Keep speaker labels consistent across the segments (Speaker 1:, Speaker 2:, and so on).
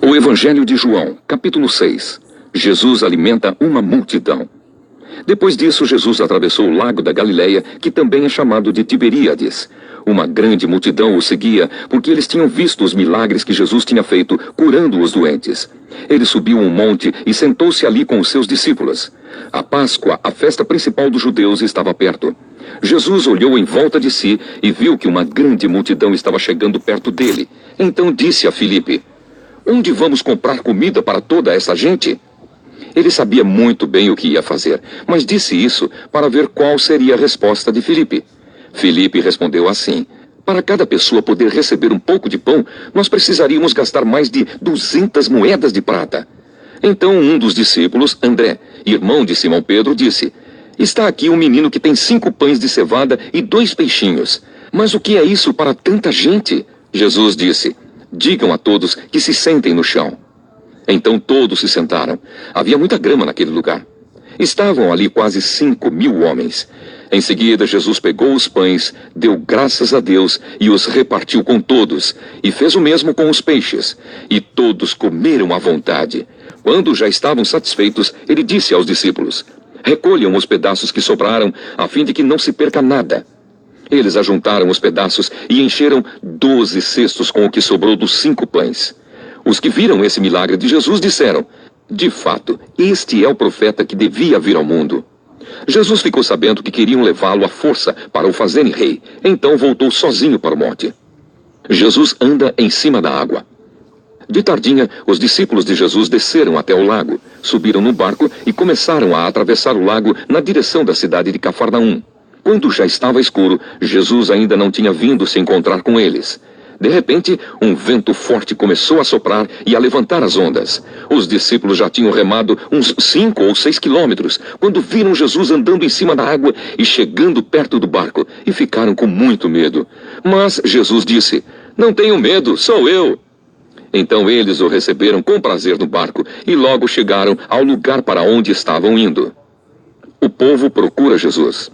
Speaker 1: O Evangelho de João, capítulo 6. Jesus alimenta uma multidão. Depois disso, Jesus atravessou o lago da Galileia, que também é chamado de Tiberíades. Uma grande multidão o seguia, porque eles tinham visto os milagres que Jesus tinha feito, curando os doentes. Ele subiu um monte e sentou-se ali com os seus discípulos. A Páscoa, a festa principal dos judeus, estava perto. Jesus olhou em volta de si e viu que uma grande multidão estava chegando perto dele. Então disse a Filipe: "Onde vamos comprar comida para toda essa gente?" Ele sabia muito bem o que ia fazer, mas disse isso para ver qual seria a resposta de Filipe. Filipe respondeu assim: "Para cada pessoa poder receber um pouco de pão, nós precisaríamos gastar mais de 200 moedas de prata." Então um dos discípulos, André, irmão de Simão Pedro, disse: "Está aqui um menino que tem 5 pães de cevada e 2 peixinhos. Mas o que é isso para tanta gente?" Jesus disse: "Digam a todos que se sentem no chão." Então todos se sentaram. Havia muita grama naquele lugar. Estavam ali quase 5.000 homens. Em seguida, Jesus pegou os pães, deu graças a Deus e os repartiu com todos, e fez o mesmo com os peixes. E todos comeram à vontade. Quando já estavam satisfeitos, ele disse aos discípulos: "Recolham os pedaços que sobraram, a fim de que não se perca nada." Eles ajuntaram os pedaços e encheram 12 cestos com o que sobrou dos 5 pães. Os que viram esse milagre de Jesus disseram: "De fato, este é o profeta que devia vir ao mundo." Jesus ficou sabendo que queriam levá-lo à força para o fazerem rei. Então voltou sozinho para o monte. Jesus anda em cima da água. De tardinha, os discípulos de Jesus desceram até o lago, subiram no barco e começaram a atravessar o lago na direção da cidade de Cafarnaum. Quando já estava escuro, Jesus ainda não tinha vindo se encontrar com eles. De repente, um vento forte começou a soprar e a levantar as ondas. Os discípulos já tinham remado uns 5 ou 6 quilômetros, quando viram Jesus andando em cima da água e chegando perto do barco, e ficaram com muito medo. Mas Jesus disse: "Não tenham medo, sou eu." Então eles o receberam com prazer no barco, e logo chegaram ao lugar para onde estavam indo. O povo procura Jesus.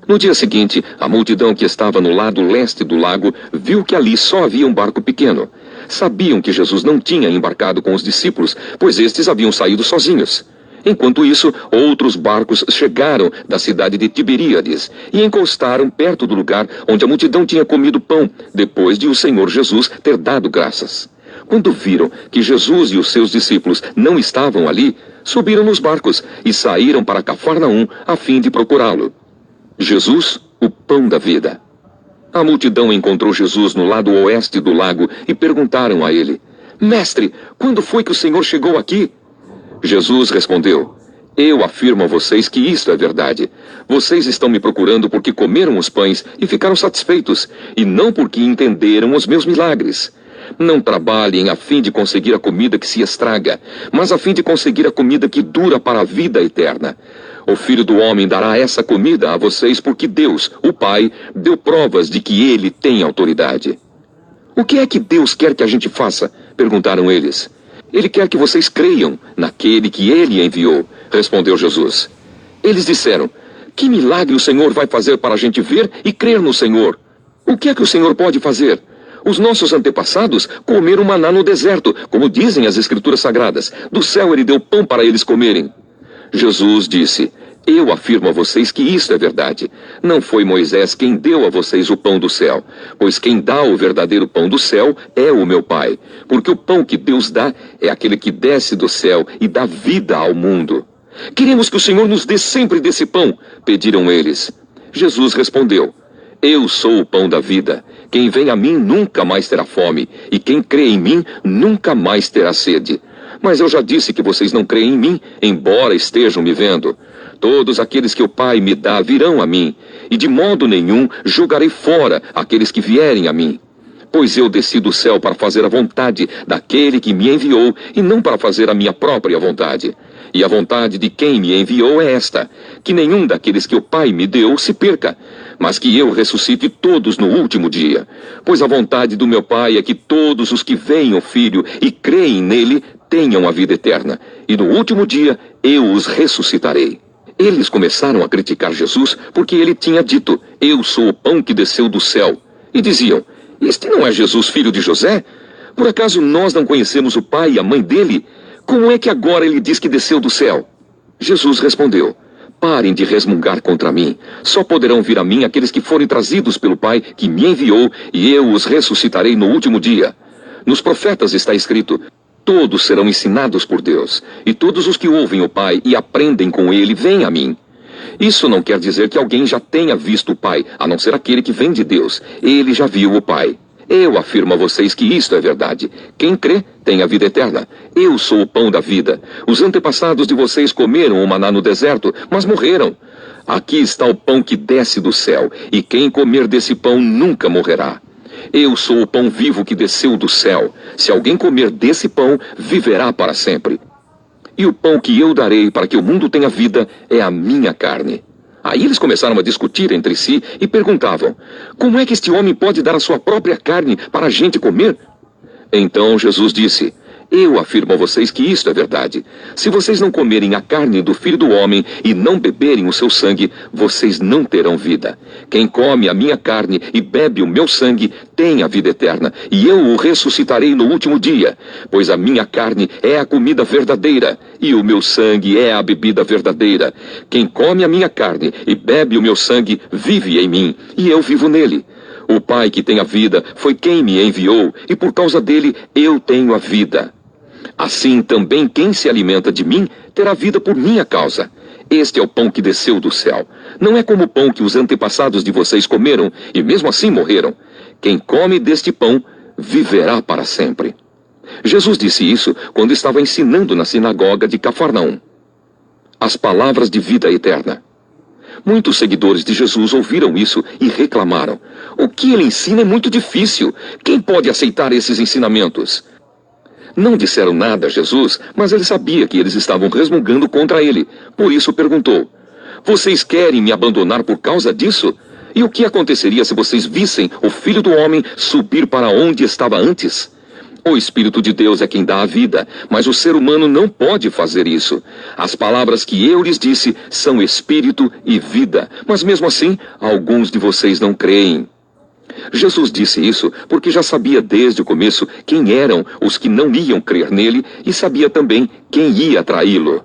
Speaker 1: No dia seguinte, a multidão que estava no lado leste do lago viu que ali só havia um barco pequeno. Sabiam que Jesus não tinha embarcado com os discípulos, pois estes haviam saído sozinhos. Enquanto isso, outros barcos chegaram da cidade de Tiberíades e encostaram perto do lugar onde a multidão tinha comido pão, depois de o Senhor Jesus ter dado graças. Quando viram que Jesus e os seus discípulos não estavam ali, subiram nos barcos e saíram para Cafarnaum a fim de procurá-lo. Jesus, o pão da vida. A multidão encontrou Jesus no lado oeste do lago e perguntaram a ele: "Mestre, quando foi que o Senhor chegou aqui?" Jesus respondeu: "Eu afirmo a vocês que isto é verdade. Vocês estão me procurando porque comeram os pães e ficaram satisfeitos, e não porque entenderam os meus milagres. Não trabalhem a fim de conseguir a comida que se estraga, mas a fim de conseguir a comida que dura para a vida eterna. O Filho do Homem dará essa comida a vocês porque Deus, o Pai, deu provas de que Ele tem autoridade." "O que é que Deus quer que a gente faça?" perguntaram eles. "Ele quer que vocês creiam naquele que Ele enviou", respondeu Jesus. Eles disseram: "Que milagre o Senhor vai fazer para a gente ver e crer no Senhor? O que é que o Senhor pode fazer? Os nossos antepassados comeram maná no deserto, como dizem as Escrituras Sagradas. Do céu Ele deu pão para eles comerem." Jesus disse: "Eu afirmo a vocês que isto é verdade. Não foi Moisés quem deu a vocês o pão do céu, pois quem dá o verdadeiro pão do céu é o meu Pai. Porque o pão que Deus dá é aquele que desce do céu e dá vida ao mundo." "Queremos que o Senhor nos dê sempre desse pão", pediram eles. Jesus respondeu: "Eu sou o pão da vida. Quem vem a mim nunca mais terá fome, e quem crê em mim nunca mais terá sede. Mas eu já disse que vocês não creem em mim, embora estejam me vendo. Todos aqueles que o Pai me dá virão a mim, e de modo nenhum julgarei fora aqueles que vierem a mim. Pois eu desci do céu para fazer a vontade daquele que me enviou, e não para fazer a minha própria vontade. E a vontade de quem me enviou é esta: que nenhum daqueles que o Pai me deu se perca, mas que eu ressuscite todos no último dia. Pois a vontade do meu Pai é que todos os que veem o Filho e creem nele tenham a vida eterna, e no último dia eu os ressuscitarei." Eles começaram a criticar Jesus porque ele tinha dito: "Eu sou o pão que desceu do céu." E diziam: "Este não é Jesus, filho de José? Por acaso nós não conhecemos o pai e a mãe dele? Como é que agora ele diz que desceu do céu? Jesus respondeu: parem de resmungar contra mim. Só poderão vir a mim aqueles que forem trazidos pelo Pai que me enviou, e eu os ressuscitarei no último dia. Nos profetas está escrito: todos serão ensinados por Deus, e todos os que ouvem o Pai e aprendem com ele vêm a mim. Isso não quer dizer que alguém já tenha visto o Pai, a não ser aquele que vem de Deus. Ele já viu o Pai. Eu afirmo a vocês que isto é verdade. Quem crê tem a vida eterna. Eu sou o pão da vida. Os antepassados de vocês comeram o maná no deserto, mas morreram. Aqui está o pão que desce do céu, e quem comer desse pão nunca morrerá. Eu sou o pão vivo que desceu do céu. Se alguém comer desse pão, viverá para sempre. E o pão que eu darei para que o mundo tenha vida é a minha carne. Aí eles começaram a discutir entre si e perguntavam: como é que este homem pode dar a sua própria carne para a gente comer? Então Jesus disse: eu afirmo a vocês que isto é verdade. Se vocês não comerem a carne do Filho do Homem e não beberem o seu sangue, vocês não terão vida. Quem come a minha carne e bebe o meu sangue tem a vida eterna, e eu o ressuscitarei no último dia. Pois a minha carne é a comida verdadeira, e o meu sangue é a bebida verdadeira. Quem come a minha carne e bebe o meu sangue vive em mim, e eu vivo nele. O Pai que tem a vida foi quem me enviou, e por causa dele eu tenho a vida. Assim também quem se alimenta de mim terá vida por minha causa. Este é o pão que desceu do céu. Não é como o pão que os antepassados de vocês comeram, e mesmo assim morreram. Quem come deste pão viverá para sempre. Jesus disse isso quando estava ensinando na sinagoga de Cafarnaum. As palavras de vida eterna. Muitos seguidores de Jesus ouviram isso e reclamaram: o que ele ensina é muito difícil. Quem pode aceitar esses ensinamentos? Não disseram nada a Jesus, mas ele sabia que eles estavam resmungando contra ele. Por isso perguntou: vocês querem me abandonar por causa disso? E o que aconteceria se vocês vissem o Filho do Homem subir para onde estava antes? O Espírito de Deus é quem dá a vida, mas o ser humano não pode fazer isso. As palavras que eu lhes disse são espírito e vida, mas mesmo assim, alguns de vocês não creem. Jesus disse isso porque já sabia desde o começo quem eram os que não iam crer nele e sabia também quem ia traí-lo.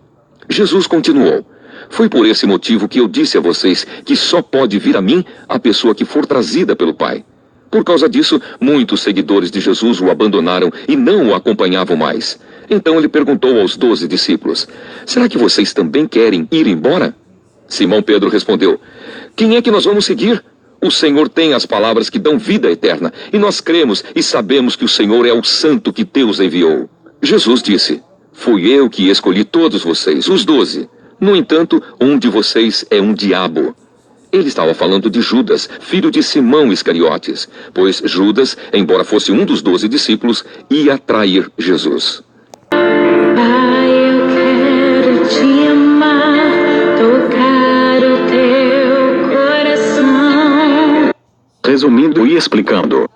Speaker 1: Jesus continuou: foi por esse motivo que eu disse a vocês que só pode vir a mim a pessoa que for trazida pelo Pai. Por causa disso, muitos seguidores de Jesus o abandonaram e não o acompanhavam mais. Então ele perguntou aos 12 discípulos: será que vocês também querem ir embora? Simão Pedro respondeu: quem é que nós vamos seguir? O Senhor tem as palavras que dão vida eterna, e nós cremos e sabemos que o Senhor é o Santo que Deus enviou. Jesus disse: fui eu que escolhi todos vocês, os 12. No entanto, um de vocês é um diabo. Ele estava falando de Judas, filho de Simão Iscariotes, pois Judas, embora fosse um dos 12 discípulos, ia trair Jesus.
Speaker 2: Pai, eu quero te amar, tocar o teu coração.
Speaker 3: Resumindo e explicando,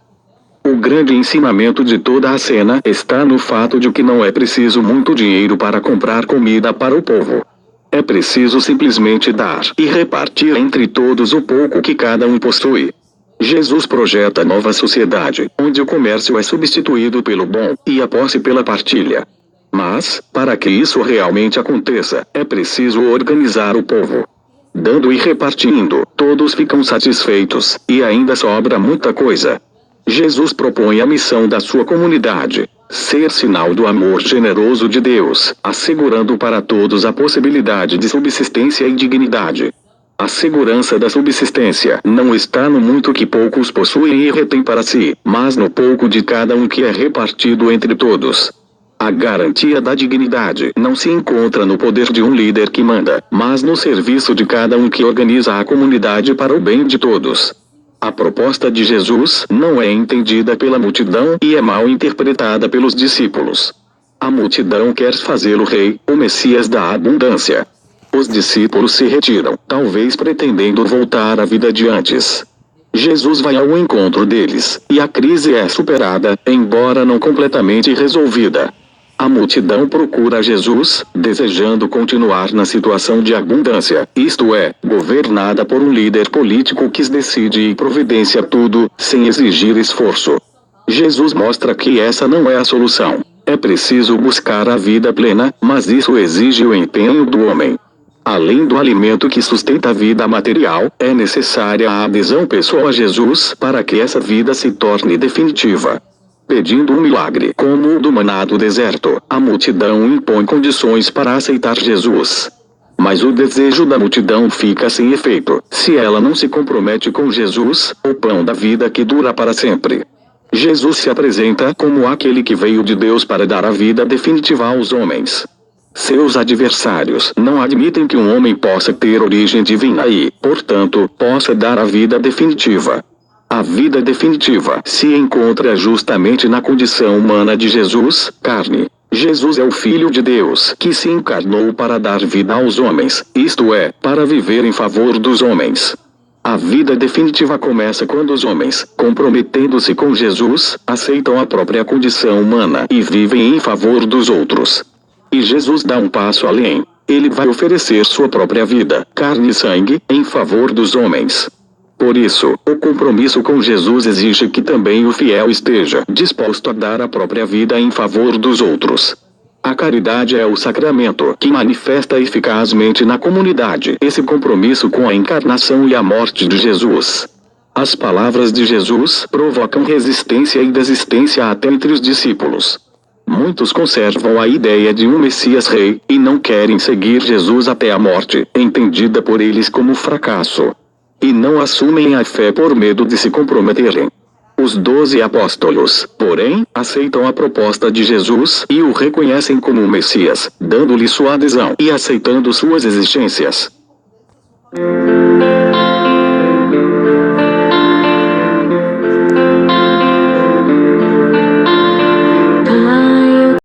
Speaker 3: o grande ensinamento de toda a cena está no fato de que não é preciso muito dinheiro para comprar comida para o povo. É preciso simplesmente dar e repartir entre todos o pouco que cada um possui. Jesus projeta nova sociedade, onde o comércio é substituído pelo bom e a posse pela partilha. Mas, para que isso realmente aconteça, é preciso organizar o povo. Dando e repartindo, todos ficam satisfeitos, e ainda sobra muita coisa. Jesus propõe a missão da sua comunidade: ser sinal do amor generoso de Deus, assegurando para todos a possibilidade de subsistência e dignidade. A segurança da subsistência não está no muito que poucos possuem e retêm para si, mas no pouco de cada um que é repartido entre todos. A garantia da dignidade não se encontra no poder de um líder que manda, mas no serviço de cada um que organiza a comunidade para o bem de todos. A proposta de Jesus não é entendida pela multidão e é mal interpretada pelos discípulos. A multidão quer fazê-lo rei, o Messias da abundância. Os discípulos se retiram, talvez pretendendo voltar à vida de antes. Jesus vai ao encontro deles, e a crise é superada, embora não completamente resolvida. A multidão procura Jesus, desejando continuar na situação de abundância, isto é, governada por um líder político que decide e providencia tudo, sem exigir esforço. Jesus mostra que essa não é a solução. É preciso buscar a vida plena, mas isso exige o empenho do homem. Além do alimento que sustenta a vida material, é necessária a adesão pessoal a Jesus para que essa vida se torne definitiva. Pedindo um milagre como o do maná do deserto, a multidão impõe condições para aceitar Jesus. Mas o desejo da multidão fica sem efeito, se ela não se compromete com Jesus, o pão da vida que dura para sempre. Jesus se apresenta como aquele que veio de Deus para dar a vida definitiva aos homens. Seus adversários não admitem que um homem possa ter origem divina e, portanto, possa dar a vida definitiva. A vida definitiva se encontra justamente na condição humana de Jesus, carne. Jesus é o Filho de Deus que se encarnou para dar vida aos homens, isto é, para viver em favor dos homens. A vida definitiva começa quando os homens, comprometendo-se com Jesus, aceitam a própria condição humana e vivem em favor dos outros. E Jesus dá um passo além. Ele vai oferecer sua própria vida, carne e sangue, em favor dos homens. Por isso, o compromisso com Jesus exige que também o fiel esteja disposto a dar a própria vida em favor dos outros. A caridade é o sacramento que manifesta eficazmente na comunidade esse compromisso com a encarnação e a morte de Jesus. As palavras de Jesus provocam resistência e desistência até entre os discípulos. Muitos conservam a ideia de um Messias rei, e não querem seguir Jesus até a morte, entendida por eles como fracasso. E não assumem a fé por medo de se comprometerem. Os 12 apóstolos, porém, aceitam a proposta de Jesus e o reconhecem como o Messias, dando-lhe sua adesão e aceitando suas exigências.